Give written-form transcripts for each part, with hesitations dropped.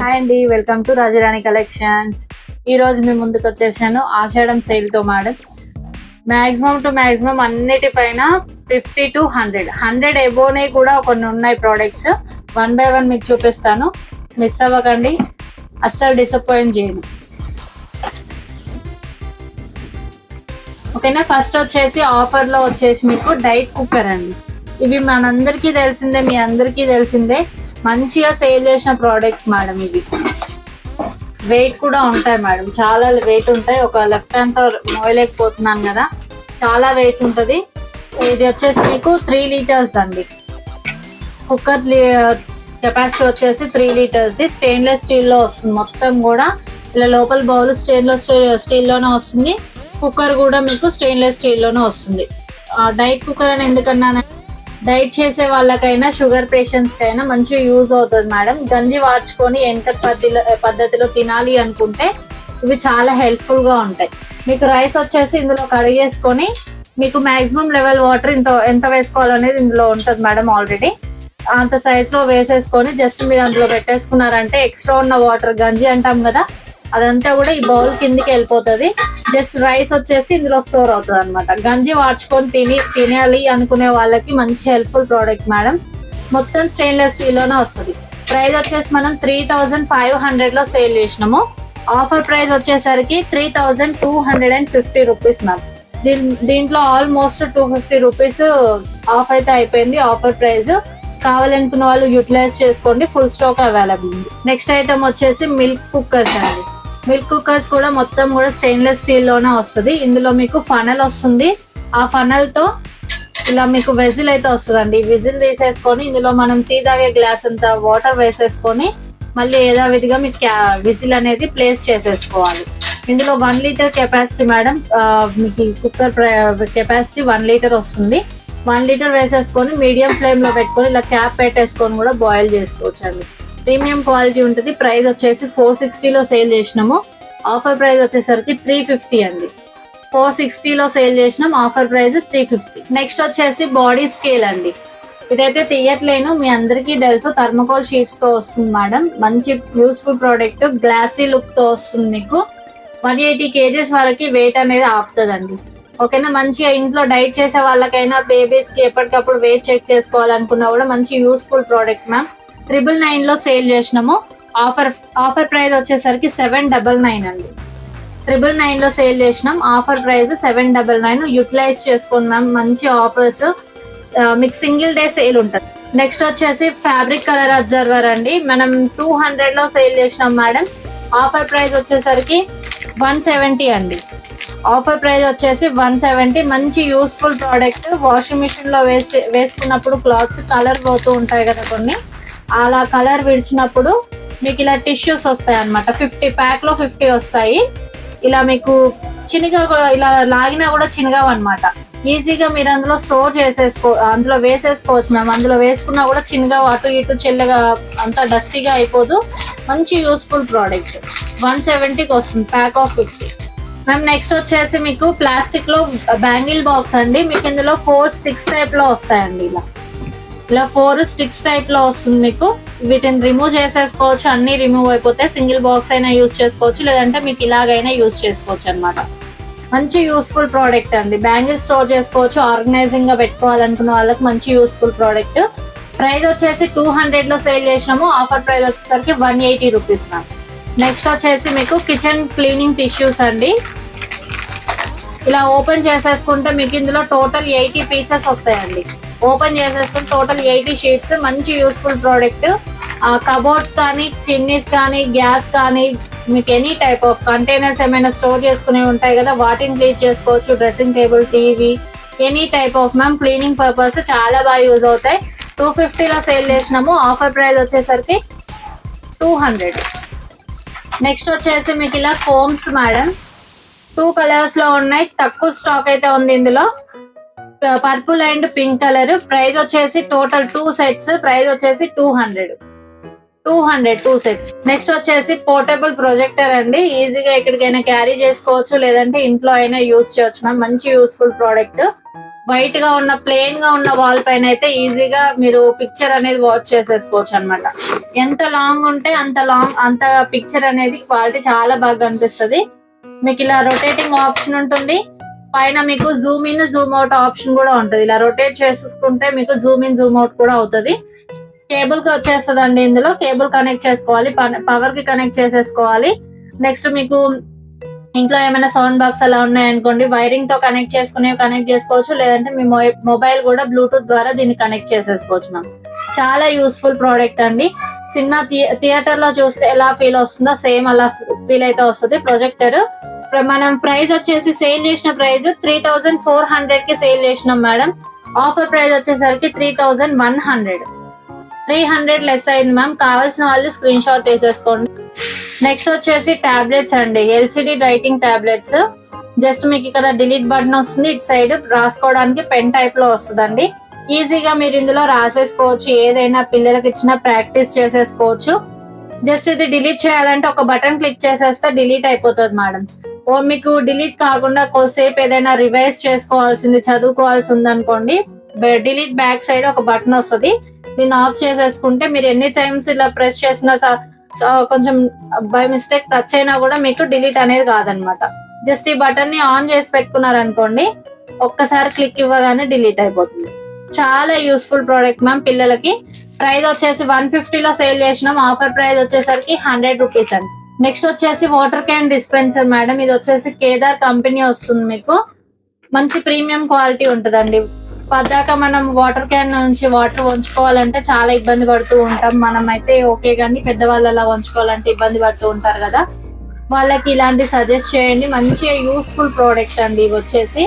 Hi అండి, welcome to Raja Rani collections. ఈ రోజు మీ ముందుకు వచ్చేసాను ఆషాఢం సేల్ తో మేడం. మాక్సిమం అన్నిటిపైన 50 to 100 ఎబోనే కూడా కొన్ని ఉన్నాయి ప్రోడక్ట్స్. 1 by 1 మీకు చూపిస్తాను, మిస్ అవ్వకండి, అస్సలు డిసప్పాయింట్ చేయను. ఓకేనా. ఫస్ట్ వచ్చేసి ఆఫర్ లో వచ్చేసి మీకు డైట్ కుక్కర్ అండి. ఇవి మనందరికీ తెలిసిందే, మీ అందరికీ తెలిసిందే, మంచిగా సేల్ చేసిన ప్రోడక్ట్స్ మేడం. ఇవి వెయిట్ కూడా ఉంటాయి మేడం, చాలా వెయిట్ ఉంటాయి. ఒక లెఫ్ట్ హ్యాండ్ తో మోయలేకపోతున్నాను కదా, చాలా వెయిట్ ఉంటుంది. ఇది వచ్చేసి మీకు 3 liters అండి. కుక్కర్ కెపాసిటీ వచ్చేసి 3 liters. స్టెయిన్లెస్ స్టీల్ లో వస్తుంది మొత్తం కూడా. ఇలా లోపల బౌల్ స్టెయిన్లెస్ స్టీల్ లోనే వస్తుంది. కుక్కర్ కూడా మీకు స్టెయిన్లెస్ స్టీల్ లోనే వస్తుంది. డైట్ కుక్కర్ అని ఎందుకన్నాను, డైట్ చేసే వాళ్ళకైనా షుగర్ పేషెంట్స్ కైనా మంచిగా యూజ్ అవుతుంది మేడం. గంజి వాడ్చుకొని వెనకటి పద్ధతిలో తినాలి అనుకుంటే ఇవి చాలా హెల్ప్ఫుల్ గా ఉంటాయి. మీకు రైస్ వచ్చేసి ఇందులో కడిగేసుకొని మీకు మాక్సిమం లెవెల్ వాటర్ ఎంత వేసుకోవాలనేది ఇందులో ఉంటుంది మేడం. ఆల్రెడీ అంత సైజ్ లో వేసేసుకొని జస్ట్ మీరు అందులో పెట్టేసుకున్నారంటే ఎక్స్ట్రా ఉన్న వాటర్, గంజి అంటాం కదా, అదంతా కూడా ఈ బౌల్ కిందికి వెళ్ళిపోతుంది. జస్ట్ రైస్ వచ్చేసి ఇందులో స్టోర్ అవుతుంది అనమాట. గంజి వాడ్చుకొని తినాలి అనుకునే వాళ్ళకి మంచి హెల్ప్ఫుల్ ప్రోడక్ట్ మేడం. మొత్తం స్టెయిన్లెస్ స్టీల్ లోనే వస్తుంది. ప్రైస్ వచ్చేసి మనం 3500 లో సేల్ చేసినాము. ఆఫర్ ప్రైస్ వచ్చేసరికి 3250 రూపీస్ మ్యామ్. దీంట్లో ఆల్మోస్ట్ 250 రూపీస్ ఆఫ్ అయితే అయిపోయింది. ఆఫర్ ప్రైస్ కావాలనుకున్న వాళ్ళు యూటిలైజ్ చేసుకోండి, ఫుల్ స్టాక్ అవైలబుల్ ఉంది. నెక్స్ట్ ఐటమ్ వచ్చేసి మిల్క్ కుక్కర్స్ అండి. మిల్క్ కుక్కర్స్ కూడా మొత్తం కూడా స్టెయిన్లెస్ స్టీల్ లోనే వస్తుంది. ఇందులో మీకు ఫనల్ వస్తుంది. ఆ ఫనల్ తో ఇలా మీకు వెజిల్ అయితే వస్తుందండి. విజిల్ తీసేసుకొని ఇందులో మనం టీ తాగే గ్లాస్ అంత వాటర్ వేసేసుకొని మళ్ళీ యథావిధిగా మీకు విజిల్ అనేది ప్లేస్ చేసేసుకోవాలి. ఇందులో 1 liter కెపాసిటీ మేడం. మీకు కుక్కర్ కెపాసిటీ 1 liter వస్తుంది. 1 liter వేసేసుకొని మీడియం ఫ్లేమ్ లో పెట్టుకొని ఇలా క్యాప్ పెట్టేసుకొని కూడా బాయిల్ చేసుకోవచ్చు అండి. ప్రీమియం క్వాలిటీ ఉంటుంది. ప్రైస్ వచ్చేసి 460 లో సేల్ చేసినాము. ఆఫర్ ప్రైస్ వచ్చేసరికి 350 అండి. 460 లో సేల్ చేసినాం, ఆఫర్ ప్రైస్ 350. నెక్స్ట్ వచ్చేసి బాడీ స్కేల్ అండి. ఇదైతే తీయట్లేను, మీ అందరికీ తెలుసు, థర్మకోల్ షీట్స్ తో వస్తుంది మేడం. మంచి యూస్ఫుల్ ప్రోడక్ట్, గ్లాసీ లుక్ తో వస్తుంది. మీకు 180 kgs వరకు వెయిట్ అనేది ఆపుతుందండి. ఓకేనా. మంచిగా ఇంట్లో డైట్ చేసే వాళ్ళకైనా బేబీస్ కి ఎప్పటికప్పుడు వెయిట్ చెక్ చేసుకోవాలనుకున్నా కూడా మంచి యూస్ఫుల్ ప్రోడక్ట్ మ్యామ్. 999 లో సేల్ చేసినాము. ఆఫర్ ప్రైస్ వచ్చేసరికి 799 అండి. 999 లో సేల్ చేసినాం. Offer price 799. యూటిలైజ్ చేసుకోండి మ్యామ్, మంచి ఆఫర్స్. మీకు సింగిల్ డే సేల్ ఉంటుంది. నెక్స్ట్ వచ్చేసి ఫ్యాబ్రిక్ కలర్ అబ్జర్వర్ అండి. మనం 200 లో సేల్ చేసినాం మేడం. ఆఫర్ ప్రైస్ వచ్చేసరికి 170 అండి. ఆఫర్ ప్రైస్ వచ్చేసి 170. మంచి యూస్ఫుల్ ప్రోడక్ట్. వాషింగ్ మిషన్ లో వేసుకున్నప్పుడు క్లాత్స్ కలర్ పోతూ ఉంటాయి కదా కొన్ని, అలా కలర్ విడిచినప్పుడు మీకు ఇలా టిష్యూస్ వస్తాయి అనమాట. 50 ప్యాక్ లో 50 వస్తాయి. ఇలా మీకు చిన్నగా ఇలా లాగినా కూడా చిన్నగా అనమాట. ఈజీగా మీరు అందులో స్టోర్ అందులో వేసేసుకోవచ్చు మ్యామ్. అందులో వేసుకున్నా కూడా చిన్నగా అటు ఇటు చెల్లగా అంతా డస్టీగా అయిపోదు. మంచి యూస్ఫుల్ ప్రోడక్ట్. 170కి వస్తుంది ప్యాక్ ఆఫ్ 50 మ్యామ్. నెక్స్ట్ వచ్చేసి మీకు ప్లాస్టిక్ లో బ్యాంగిల్ బాక్స్ అండి. మీకు ఇందులో 4 sticks టైప్ లో వస్తాయండి. ఇలా 4 sticks టైప్ లో వస్తుంది మీకు. వీటిని రిమూవ్ చేసేసుకోవచ్చు, అన్ని రిమూవ్ అయిపోతే సింగిల్ బాక్స్ అయినా యూజ్ చేసుకోవచ్చు, లేదంటే మీకు ఇలాగైనా యూజ్ చేసుకోవచ్చు అనమాట. మంచి యూస్ఫుల్ ప్రోడక్ట్ అండి. బ్యాంగిల్ స్టోర్ చేసుకోవచ్చు, ఆర్గనైజింగ్ గా పెట్టుకోవాలనుకున్న వాళ్ళకి మంచి యూస్ఫుల్ ప్రోడక్ట్. ప్రైస్ వచ్చేసి 200 లో సేల్ చేసినాము. ఆఫర్ ప్రైస్ వచ్చేసరికి 180 రూపీస్ మ్యామ్. నెక్స్ట్ వచ్చేసి మీకు కిచెన్ క్లీనింగ్ టిష్యూస్ అండి. ఇలా ఓపెన్ చేసేసుకుంటే మీకు ఇందులో టోటల్ 80 పీసెస్ వస్తాయండి. ఓపెన్ చేసేసుకుని టోటల్ 80 షీట్స్. మంచి యూస్ఫుల్ ప్రోడక్ట్. కబోర్డ్స్ కానీ, చిమ్నీస్ కానీ, గ్యాస్ కానీ, మీకు ఎనీ టైప్ ఆఫ్ కంటైనర్స్ ఏమైనా స్టోర్ చేసుకునే ఉంటాయి కదా, వాటిని క్లీన్ చేసుకోవచ్చు. Dressing table, TV, any type of ma'am. Cleaning purpose చాలా బాగా యూజ్ అవుతాయి. 250 లో సేల్ చేసినాము. ఆఫర్ ప్రైస్ వచ్చేసరికి 200. నెక్స్ట్ వచ్చేసి మీకు ఇలా కోమ్స్ మేడం. 2 కలర్స్ లో ఉన్నాయి. తక్కువ స్టాక్ అయితే ఉంది ఇందులో, purple and pink colour. Price వచ్చేసి టోటల్ 2 sets. ప్రైస్ వచ్చేసి 200. 2 sets. నెక్స్ట్ వచ్చేసి పోర్టబుల్ ప్రొజెక్టర్ అండి. ఈజీగా ఎక్కడికైనా క్యారీ చేసుకోవచ్చు, లేదంటే ఇంట్లో అయినా యూజ్ చేయొచ్చు మ్యామ్. మంచి యూస్ఫుల్ ప్రోడక్ట్. వైట్ గా ఉన్న ప్లెయిన్ గా ఉన్న వాల్ పైన అయితే ఈజీగా మీరు పిక్చర్ అనేది వాచ్ చేసేసుకోవచ్చు అనమాట. ఎంత లాంగ్ ఉంటే అంత పిక్చర్ అనేది క్వాలిటీ చాలా బాగా కనిపిస్తుంది. మీకు ఇలా రొటేటింగ్ ఆప్షన్ ఉంటుంది. పైన మీకు Zoom in Zoom out option కూడా ఉంటుంది. ఇలా రొటేట్ చేసుకుంటే మీకు జూమ్ ఇన్ జూమ్ అవుట్ కూడా అవుతుంది. కేబుల్ కి వచ్చేస్తుంది అండి. ఇందులో కేబుల్ కనెక్ట్ చేసుకోవాలి, పవర్ కి కనెక్ట్ చేసేసుకోవాలి. నెక్స్ట్ మీకు ఇంట్లో ఏమైనా సౌండ్ బాక్స్ అలా ఉన్నాయనుకోండి, వైరింగ్ తో కనెక్ట్ చేసుకోవచ్చు, లేదంటే మీ మొబైల్ కూడా బ్లూటూత్ ద్వారా దీన్ని కనెక్ట్ చేసేసుకోవచ్చు మ్యామ్. చాలా యూస్ఫుల్ ప్రోడక్ట్ అండి. సినిమా థియేటర్ లో చూస్తే ఎలా ఫీల్ వస్తుందో సేమ్ అలా ఫీల్ అయితే వస్తుంది. ప్రొజెక్టర్ మనం ప్రైస్ వచ్చేసి సేల్ చేసిన ప్రైస్ 3400 కి సేల్ చేసినాం మేడం. ఆఫర్ ప్రైస్ వచ్చేసరికి 3100, 300 లెస్ అయింది మ్యామ్. కావాల్సిన వాళ్ళు స్క్రీన్ షాట్ తీసేసుకోండి. నెక్స్ట్ వచ్చేసి టాబ్లెట్స్ అండి, ఎల్సిడి రైటింగ్ టాబ్లెట్స్. జస్ట్ మీకు ఇక్కడ డిలీట్ బటన్ వస్తుంది, ఇటు సైడ్ రాసుకోవడానికి పెన్ టైప్ లో వస్తుందండి. ఈజీగా మీరు ఇందులో రాసేసుకోవచ్చు, ఏదైనా పిల్లలకి ఇచ్చిన ప్రాక్టీస్ చేసేసుకోవచ్చు. జస్ట్ ఇది డిలీట్ చేయాలంటే ఒక బటన్ క్లిక్ చేసేస్తే డిలీట్ అయిపోతుంది మేడం. మీకు డిలీట్ కాకుండా కొద్దిసేపు ఏదైనా రివైజ్ చేసుకోవాల్సింది, చదువుకోవాల్సి ఉందనుకోండి, డిలీట్ బ్యాక్ సైడ్ ఒక బటన్ వస్తుంది. దీన్ని ఆఫ్ చేసేసుకుంటే మీరు ఎన్ని టైమ్స్ ఇలా ప్రెస్ చేసినా కొంచెం బై మిస్టేక్ టచ్ అయినా కూడా మీకు డిలీట్ అనేది కాదనమాట. జస్ట్ ఈ బటన్ ని ఆన్ చేసి పెట్టుకున్నారనుకోండి, ఒక్కసారి క్లిక్ ఇవ్వగానే డిలీట్ అయిపోతుంది. చాలా యూస్ఫుల్ ప్రోడక్ట్ మ్యామ్ పిల్లలకి. ప్రైస్ వచ్చేసి 150 లో సేల్ చేసినాం. ఆఫర్ ప్రైస్ వచ్చేసరికి 100 రూపీస్ అండి. నెక్స్ట్ వచ్చేసి వాటర్ క్యాన్ డిస్పెన్సర్ మేడం. ఇది వచ్చేసి కేదార్ కంపెనీ వస్తుంది. మీకు మంచి ప్రీమియం క్వాలిటీ ఉంటుందండి. పద్దాక మనం వాటర్ క్యాన్ నుంచి వాటర్ వంచుకోవాలంటే చాలా ఇబ్బంది పడుతూ ఉంటాం. మనం అయితే ఓకే, కానీ పెద్దవాళ్ళు అలా వంచుకోవాలంటే ఇబ్బంది పడుతూ ఉంటారు కదా, వాళ్ళకి ఇలాంటి సజెస్ట్ చేయండి. మంచిగా యూస్ఫుల్ ప్రోడక్ట్ అండి. ఇవి వచ్చేసి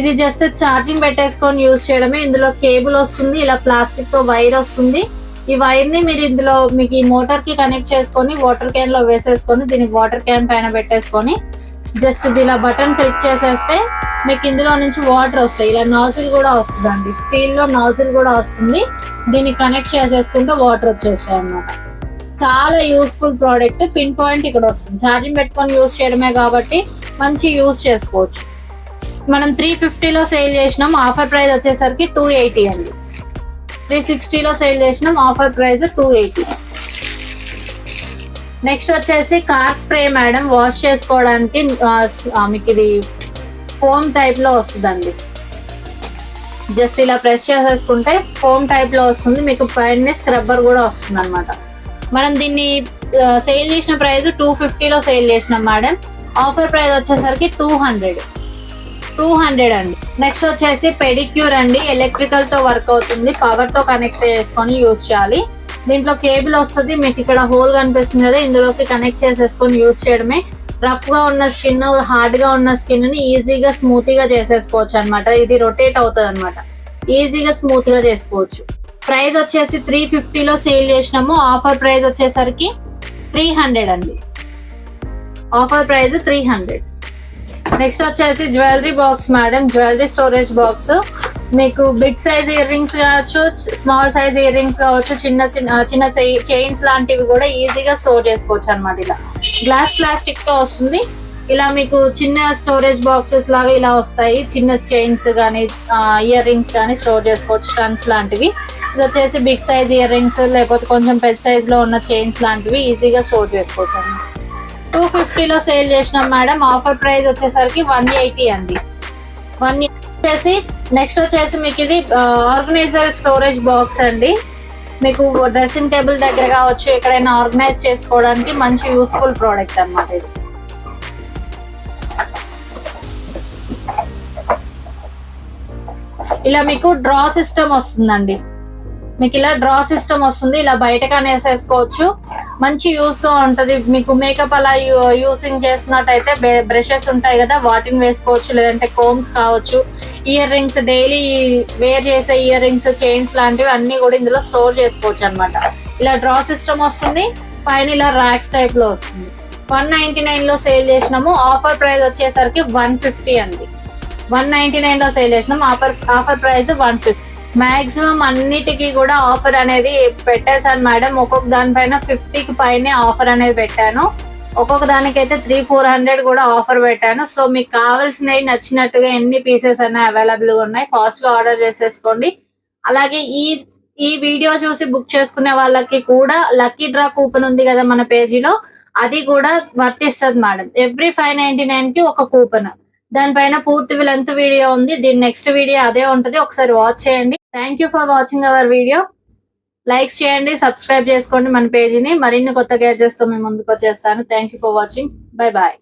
ఇది జస్ట్ ఛార్జింగ్ పెట్టేసుకొని యూజ్ చేయడమే. ఇందులో కేబుల్ వస్తుంది, ఇలా ప్లాస్టిక్ తో వైర్ వస్తుంది. ఈ వైర్ ని మీరు ఇందులో మీకు ఈ మోటార్ కి కనెక్ట్ చేసుకొని వాటర్ క్యాన్ లో వేసేసుకొని దీనికి వాటర్ క్యాన్ పైన పెట్టేసుకొని జస్ట్ ఇలా బటన్ క్లిక్ చేసేస్తే మీకు ఇందులో నుంచి వాటర్ వస్తాయి. ఇలా నాజిల్ కూడా వస్తుందండి, స్టీల్ లో నాజిల్ కూడా వస్తుంది. దీన్ని కనెక్ట్ చేసేసుకుంటే వాటర్ వచ్చేస్తాయి అన్నమాట. చాలా యూస్ఫుల్ ప్రోడక్ట్. పిన్ పాయింట్ ఇక్కడ వస్తుంది. ఛార్జింగ్ పెట్టుకొని యూజ్ చేయడమే కాబట్టి మంచి యూజ్ చేసుకోవచ్చు. మనం 350 లో సేల్ చేసినాం. ఆఫర్ ప్రైస్ వచ్చేసరికి 280 అండి. 360 లో సేల్ చేసినాం. Offer price 280. నెక్స్ట్ వచ్చేసి కార్ స్ప్రే మేడం. వాష్ చేసుకోవడానికి మీకు ఇది ఫోమ్ టైప్ లో వస్తుందండి. జస్ట్ ఇలా ప్రెస్ చేసేసుకుంటే ఫోమ్ టైప్ లో వస్తుంది. మీకు పైన స్క్రబ్బర్ కూడా వస్తుంది అనమాట. మనం దీన్ని సేల్ చేసిన ప్రైస్ 250 లో సేల్ చేసినాం మేడం. ఆఫర్ ప్రైస్ వచ్చేసరికి 200 అండి. నెక్స్ట్ వచ్చేసి పెడిక్యూర్ అండి. ఎలక్ట్రికల్ తో వర్క్ అవుతుంది, పవర్ తో కనెక్ట్ చేసుకొని యూజ్ చేయాలి. దీంట్లో కేబుల్ వస్తుంది. మీకు ఇక్కడ హోల్ కనిపిస్తుంది కదా, ఇందులోకి కనెక్ట్ చేసేసుకొని యూజ్ చేయడమే. రఫ్ గా ఉన్న స్కిన్, హార్డ్ గా ఉన్న స్కిన్ ని ఈజీగా స్మూత్ గా చేసేసుకోవచ్చు అనమాట. ఇది రొటేట్ అవుతుంది అనమాట, ఈజీగా స్మూత్ గా చేసుకోవచ్చు. ప్రైస్ వచ్చేసి 350 లో సేల్ చేసినాము. ఆఫర్ ప్రైస్ వచ్చేసరికి 300 అండి. Offer price 300. నెక్స్ట్ వచ్చేసి jewellery box madam. Jewellery storage box. మీకు బిగ్ సైజ్ ఇయర్ రింగ్స్ కావచ్చు, స్మాల్ సైజ్ ఇయర్ రింగ్స్ కావచ్చు, చిన్న చైన్స్ లాంటివి కూడా ఈజీగా స్టోర్ చేసుకోవచ్చు అనమాట. ఇలా గ్లాస్ ప్లాస్టిక్ తో వస్తుంది. ఇలా మీకు చిన్న స్టోరేజ్ బాక్సెస్ లాగా ఇలా వస్తాయి. చిన్న చైన్స్ కానీ ఇయర్ రింగ్స్ కానీ స్టోర్ చేసుకోవచ్చు, స్టన్స్ లాంటివి. ఇది వచ్చేసి బిగ్ సైజ్ ఇయర్ రింగ్స్, లేకపోతే కొంచెం పెద్ద సైజ్ లో ఉన్న చైన్స్ లాంటివి ఈజీగా స్టోర్ చేసుకోవచ్చు అనమాట. 250 లో సేల్ చేసినాం మేడం. ఆఫర్ ప్రైస్ వచ్చేసరికి 180 అండి. 180 వచ్చేసి నెక్స్ట్ వచ్చేసి మీకు ఇది ఆర్గనైజర్ స్టోరేజ్ బాక్స్ అండి. మీకు డ్రెస్సింగ్ టేబుల్ దగ్గర కావచ్చు, ఎక్కడైనా ఆర్గనైజ్ చేసుకోవడానికి మంచి యూస్ఫుల్ ప్రోడక్ట్ అన్నమాట ఇది. ఇలా మీకు డ్రా సిస్టమ్ వస్తుందండి. మీకు ఇలా డ్రా సిస్టమ్ వస్తుంది. ఇలా బయటకు అనేసేసుకోవచ్చు. మంచి యూస్ గా ఉంటది. మీకు మేకప్ అలా యూసింగ్ చేస్తున్నట్టయితే బ్రషెస్ ఉంటాయి కదా, వాటిని వేసుకోవచ్చు, లేదంటే కోమ్స్ కావచ్చు, ఇయర్ రింగ్స్, డైలీ వేర్ చేసే ఇయర్ రింగ్స్, చైన్స్ లాంటివి అన్ని కూడా ఇందులో స్టోర్ చేసుకోవచ్చు అనమాట. ఇలా డ్రా సిస్టమ్ వస్తుంది. పైన ఇలా ర్యాక్స్ టైప్ లో వస్తుంది. 199 లో సేల్ చేసినాము. ఆఫర్ ప్రైస్ వచ్చేసరికి 150 అండి. 199 లో సేల్ చేసినాము. Offer price 150. మాక్సిమం అన్నిటికీ కూడా ఆఫర్ అనేది పెట్టేశాను మేడం. ఒక్కొక్క దానిపైన 50కి పైనే ఆఫర్ అనేది పెట్టాను. ఒక్కొక్క దానికైతే 300-400 కూడా ఆఫర్ పెట్టాను. సో మీకు కావాల్సినవి నచ్చినట్టుగా ఎన్ని పీసెస్ అయినా అవైలబుల్ గా ఉన్నాయి, ఫాస్ట్ గా ఆర్డర్ చేసేసుకోండి. అలాగే ఈ వీడియో చూసి బుక్ చేసుకునే వాళ్ళకి కూడా లక్కీ డ్రా కూపన్ ఉంది కదా మన పేజీలో, అది కూడా వర్తిస్తుంది మేడం. ఎవ్రీ 599 కి ఒక కూపన్, దానిపైన పూర్తి లెంత్ వీడియో ఉంది. దీని నెక్స్ట్ వీడియో అదే ఉంటది, ఒకసారి వాచ్ చేయండి. Thank you for watching our video. Like చేయండి, సబ్స్క్రైబ్ చేసుకోండి మన పేజీని. మరిన్ని కొత్త గ్యాడ్జెట్స్ తో మేము ముందుకు వచ్చేస్తాను. Thank you for watching. Bye bye.